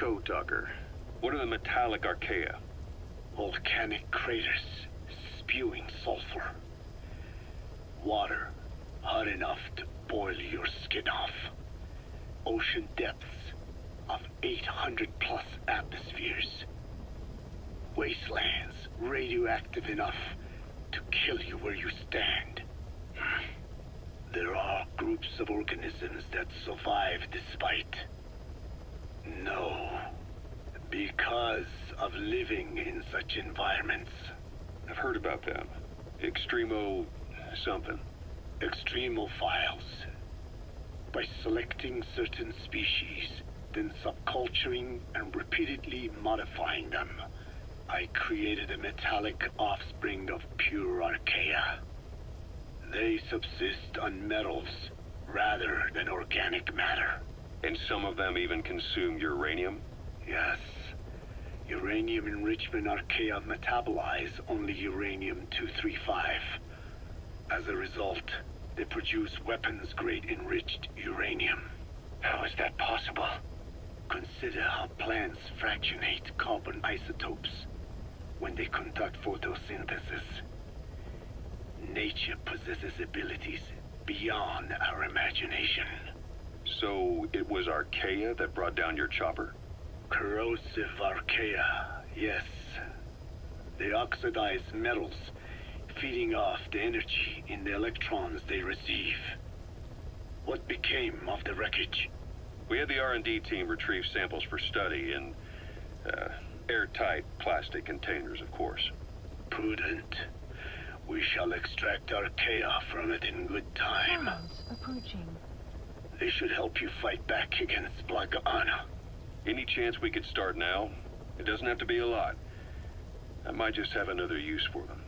go, Tucker. What are the metallic archaea? Volcanic craters spewing sulfur. Water hot enough to boil your skin off. Ocean depths of 800 plus atmospheres. Wastelands radioactive enough to kill you where you stand. There are groups of organisms that survive despite. No. Because of living in such environments. I've heard about them. Extremo... something. Extremophiles. By selecting certain species, then subculturing and repeatedly modifying them, I created a metallic offspring of pure archaea. They subsist on metals rather than organic matter. And some of them even consume uranium? Yes. Uranium enrichment archaea metabolize only uranium-235. As a result, they produce weapons-grade enriched uranium. How is that possible? Consider how plants fractionate carbon isotopes when they conduct photosynthesis. Nature possesses abilities beyond our imagination. So it was archaea that brought down your chopper? Corrosive archaea, yes. They oxidize metals, feeding off the energy in the electrons they receive. What became of the wreckage? We had the R&D team retrieve samples for study in airtight plastic containers, of course. Prudent. We shall extract archaea from it in good time. Approaching. They should help you fight back against Blagana. Any chance we could start now? It doesn't have to be a lot. I might just have another use for them.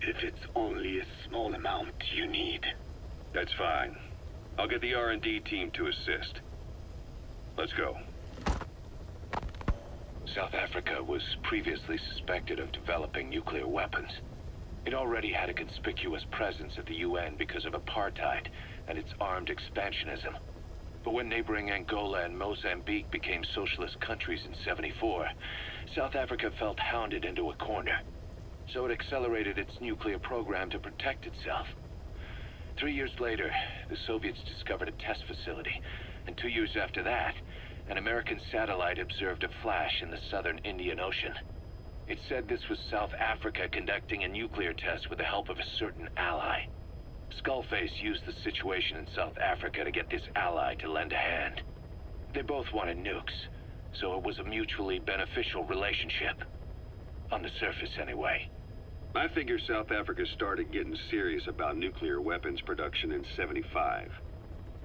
If it's only a small amount you need. That's fine. I'll get the R&D team to assist. Let's go. South Africa was previously suspected of developing nuclear weapons. It already had a conspicuous presence at the UN because of apartheid and its armed expansionism. But when neighboring Angola and Mozambique became socialist countries in '74, South Africa felt hounded into a corner. So it accelerated its nuclear program to protect itself. 3 years later, the Soviets discovered a test facility, and 2 years after that, an American satellite observed a flash in the southern Indian Ocean. It said this was South Africa conducting a nuclear test with the help of a certain ally. Skullface used the situation in South Africa to get this ally to lend a hand. They both wanted nukes, so it was a mutually beneficial relationship. On the surface, anyway. I figure South Africa started getting serious about nuclear weapons production in '75.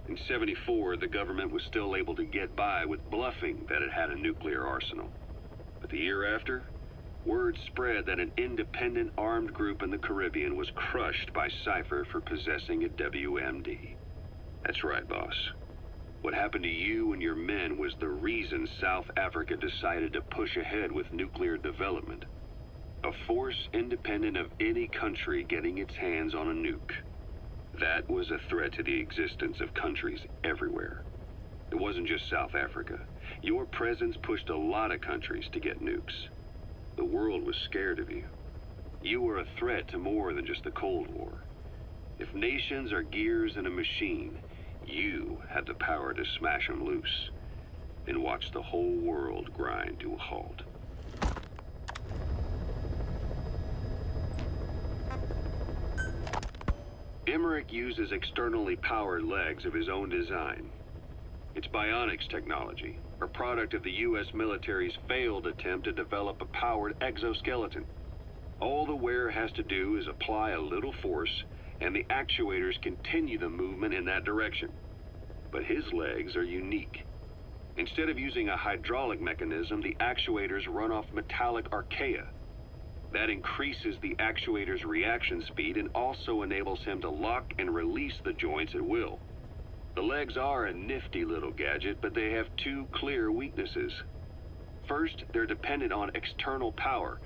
In '74, the government was still able to get by with bluffing that it had a nuclear arsenal. But the year after, word spread that an independent armed group in the Caribbean was crushed by Cypher for possessing a WMD. That's right, boss. What happened to you and your men was the reason South Africa decided to push ahead with nuclear development. A force independent of any country getting its hands on a nuke. That was a threat to the existence of countries everywhere. It wasn't just South Africa. Your presence pushed a lot of countries to get nukes. The world was scared of you. You were a threat to more than just the Cold War. If nations are gears in a machine, you had the power to smash them loose and watch the whole world grind to a halt. Emmerich uses externally powered legs of his own design. It's bionics technology, a product of the U.S. military's failed attempt to develop a powered exoskeleton. All the wearer has to do is apply a little force, and the actuators continue the movement in that direction. But his legs are unique. Instead of using a hydraulic mechanism, the actuators run off metallic archaea. That increases the actuator's reaction speed and also enables him to lock and release the joints at will. The legs are a nifty little gadget, but they have two clear weaknesses. First, they're dependent on external power,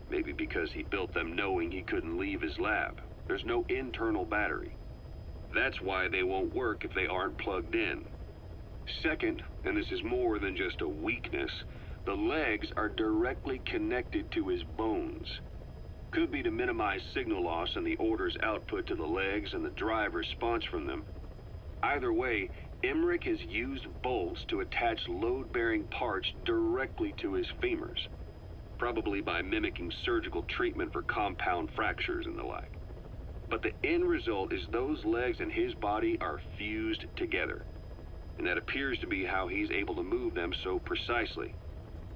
maybe because he built them knowing he couldn't leave his lab. There's no internal battery. That's why they won't work if they aren't plugged in. Second, and this is more than just a weakness, the legs are directly connected to his bones. Could be to minimize signal loss and the order's output to the legs and the drive response from them. Either way, Emmerich has used bolts to attach load-bearing parts directly to his femurs, probably by mimicking surgical treatment for compound fractures and the like. But the end result is those legs and his body are fused together, and that appears to be how he's able to move them so precisely.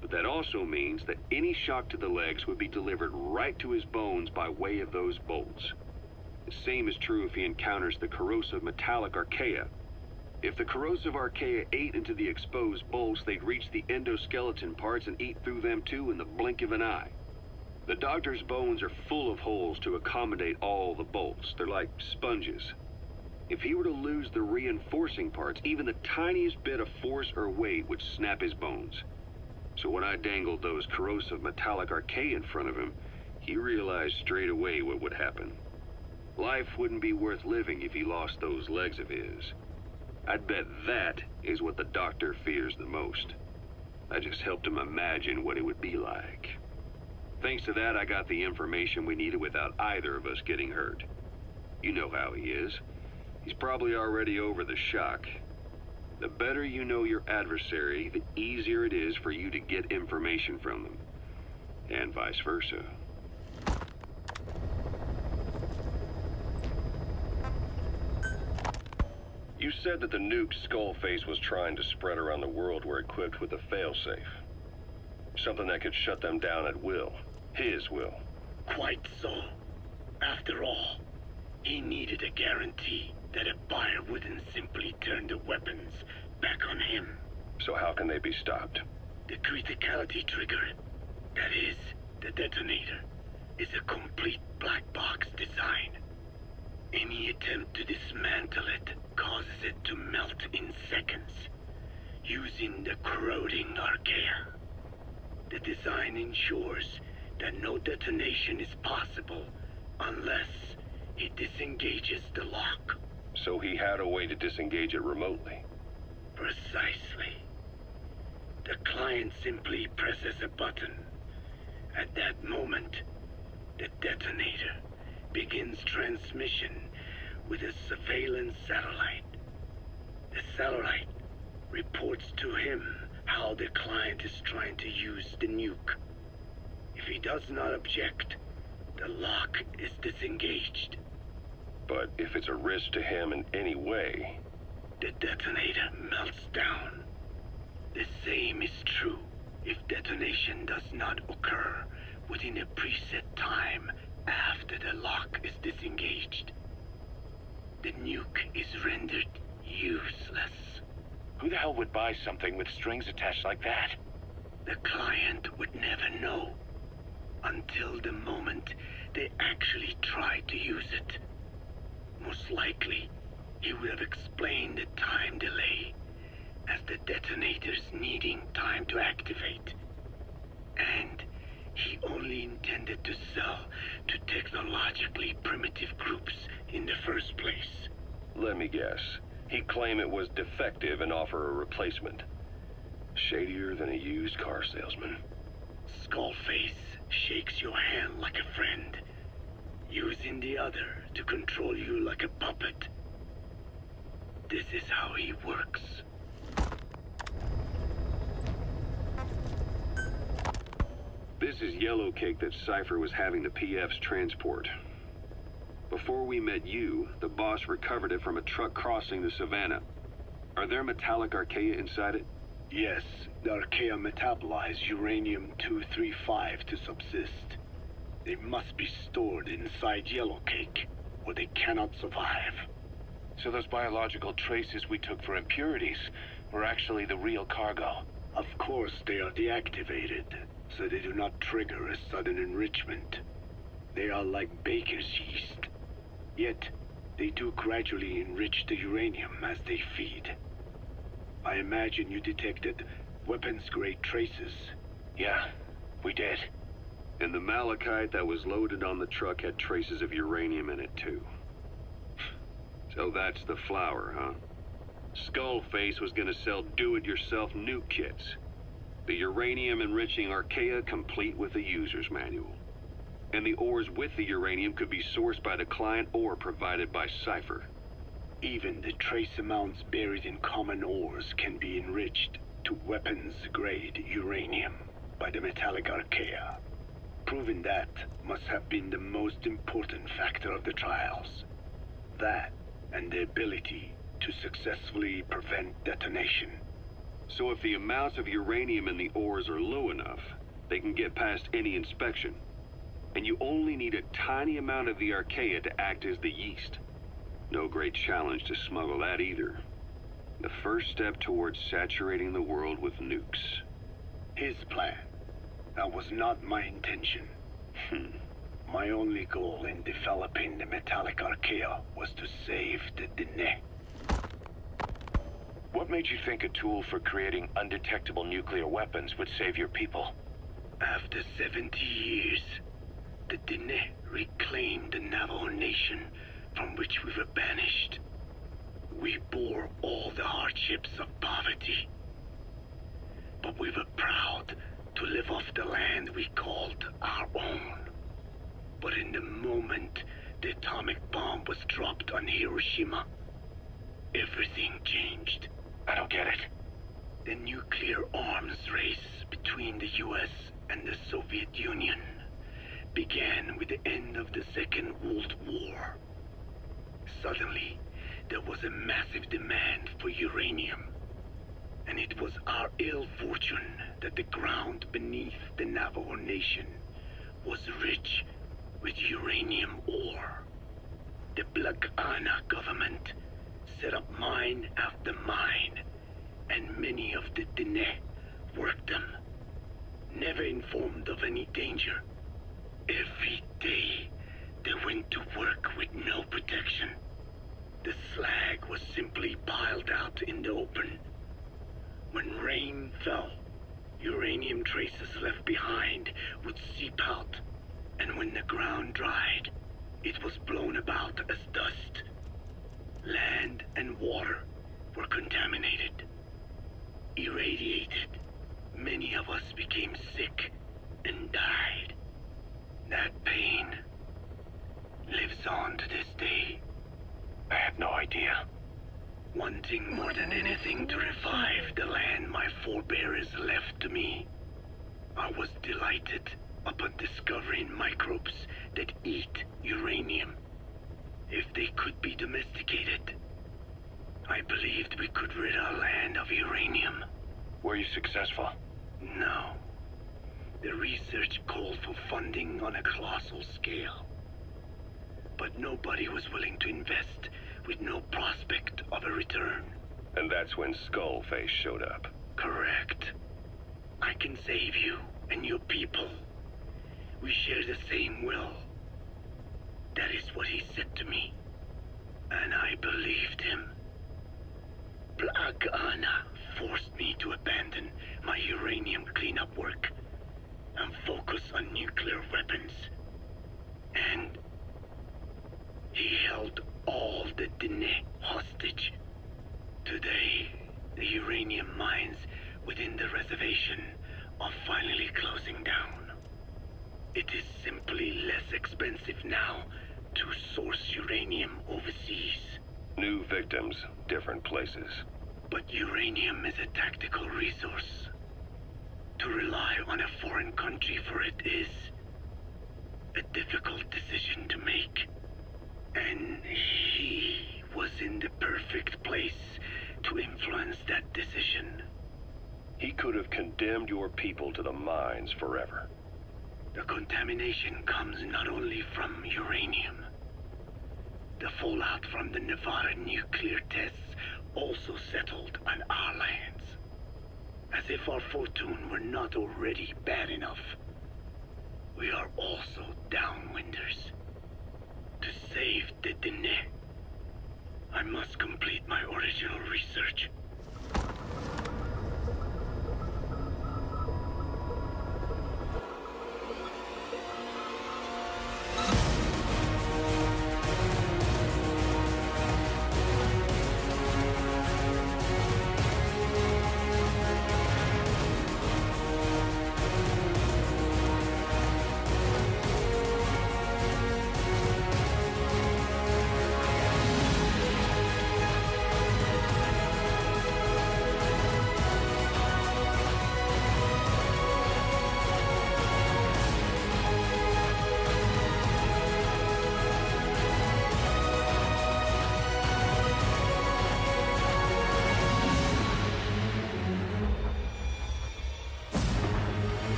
But that also means that any shock to the legs would be delivered right to his bones by way of those bolts. The same is true if he encounters the corrosive metallic archaea. If the corrosive archaea ate into the exposed bolts, they'd reach the endoskeleton parts and eat through them too in the blink of an eye. The doctor's bones are full of holes to accommodate all the bolts. They're like sponges. If he were to lose the reinforcing parts, even the tiniest bit of force or weight would snap his bones. So when I dangled those corrosive metallic archaea in front of him, he realized straight away what would happen. Life wouldn't be worth living if he lost those legs of his. I'd bet that is what the doctor fears the most. I just helped him imagine what it would be like. Thanks to that, I got the information we needed without either of us getting hurt. You know how he is. He's probably already over the shock. The better you know your adversary, the easier it is for you to get information from them. And vice versa. You said that the nuke Skullface was trying to spread around the world were equipped with a failsafe. Something that could shut them down at will. His will. Quite so. After all, he needed a guarantee that a buyer wouldn't simply turn the weapons back on him. So how can they be stopped? The criticality trigger, that is, the detonator, is a complete black box design. Any attempt to dismantle it causes it to melt in seconds, using the corroding archaea. The design ensures that no detonation is possible unless it disengages the lock. So he had a way to disengage it remotely. Precisely. The client simply presses a button. At that moment, the detonator begins transmission with a surveillance satellite. The satellite reports to him how the client is trying to use the nuke. If he does not object, the lock is disengaged. But if it's a risk to him in any way... The detonator melts down. The same is true if detonation does not occur within a preset time after the lock is disengaged. The nuke is rendered useless. Who the hell would buy something with strings attached like that? The client would never know until the moment they actually tried to use it. Most likely, he would have explained the time delay as the detonators needing time to activate. And he only intended to sell to technologically primitive groups in the first place. Let me guess. He'd claim it was defective and offer a replacement. Shadier than a used car salesman. Skullface shakes your hand like a friend, using the other to control you like a puppet. This is how he works. This is yellow cake that Cypher was having the PFs transport. Before we met you, the boss recovered it from a truck crossing the savannah. Are there metallic archaea inside it? Yes, the archaea metabolize uranium-235 to subsist. They must be stored inside yellow cake, or they cannot survive. So those biological traces we took for impurities were actually the real cargo. Of course, they are deactivated, so they do not trigger a sudden enrichment. They are like baker's yeast. Yet, they do gradually enrich the uranium as they feed. I imagine you detected weapons-grade traces. Yeah, we did. And the malachite that was loaded on the truck had traces of uranium in it too. So that's the flower, huh? Skullface was gonna sell do-it-yourself nuke kits. The uranium-enriching Archées complete with a user's manual. And the ores with the uranium could be sourced by the client or provided by Cypher. Even the trace amounts buried in common ores can be enriched to weapons-grade uranium by the metallic Archées. Proving that must have been the most important factor of the trials. That and the ability to successfully prevent detonation. So if the amounts of uranium in the ores are low enough, they can get past any inspection. And you only need a tiny amount of the Archées to act as the yeast. No great challenge to smuggle that either. The first step towards saturating the world with nukes. His plan. That was not my intention. My only goal in developing the metallic Archées was to save the Dene. What made you think a tool for creating undetectable nuclear weapons would save your people? After 70 years, the Dene reclaimed the Navajo nation from which we were banished. We bore all the hardships of poverty, but we were proud to live off the land we called our own. But in the moment the atomic bomb was dropped on Hiroshima, everything changed. I don't get it. The nuclear arms race between the US and the Soviet Union began with the end of the Second World War. Suddenly, there was a massive demand for uranium. And it was our ill fortune that the ground beneath the Navajo Nation was rich with uranium ore. The Black Ana government set up mine after mine, and many of the Dene worked them, never informed of any danger. Every day, they went to work with no protection. The slag was simply piled out in the open. When rain fell, uranium traces left behind would seep out, and when the ground dried, it was blown about as dust. Land and water were contaminated, irradiated. Many of us became sick and died. That pain lives on to this day. I had no idea. Wanting more than anything to revive the land my forebears left to me, I was delighted upon discovering microbes that eat uranium. If they could be domesticated, I believed we could rid our land of uranium. Were you successful? No. The research called for funding on a colossal scale. But nobody was willing to invest with no prospect of a return. And that's when Skullface showed up. Correct. I can save you and your people. We share the same will. That is what he said to me. And I believed him. Black Ana forced me to abandon my uranium cleanup work and focus on nuclear weapons. And he held all the Dene hostage. Today, the uranium mines within the reservation are finally closing down. It is simply less expensive now to source uranium overseas. New victims, different places. But uranium is a tactical resource. To rely on a foreign country for it is a difficult decision to make. And he was in the perfect place to influence that decision. He could have condemned your people to the mines forever. The contamination comes not only from uranium. The fallout from the Nevada nuclear tests also settled on our lands. As if our fortune were not already bad enough, we are also downwinders. To save the Dene, I must complete my original research.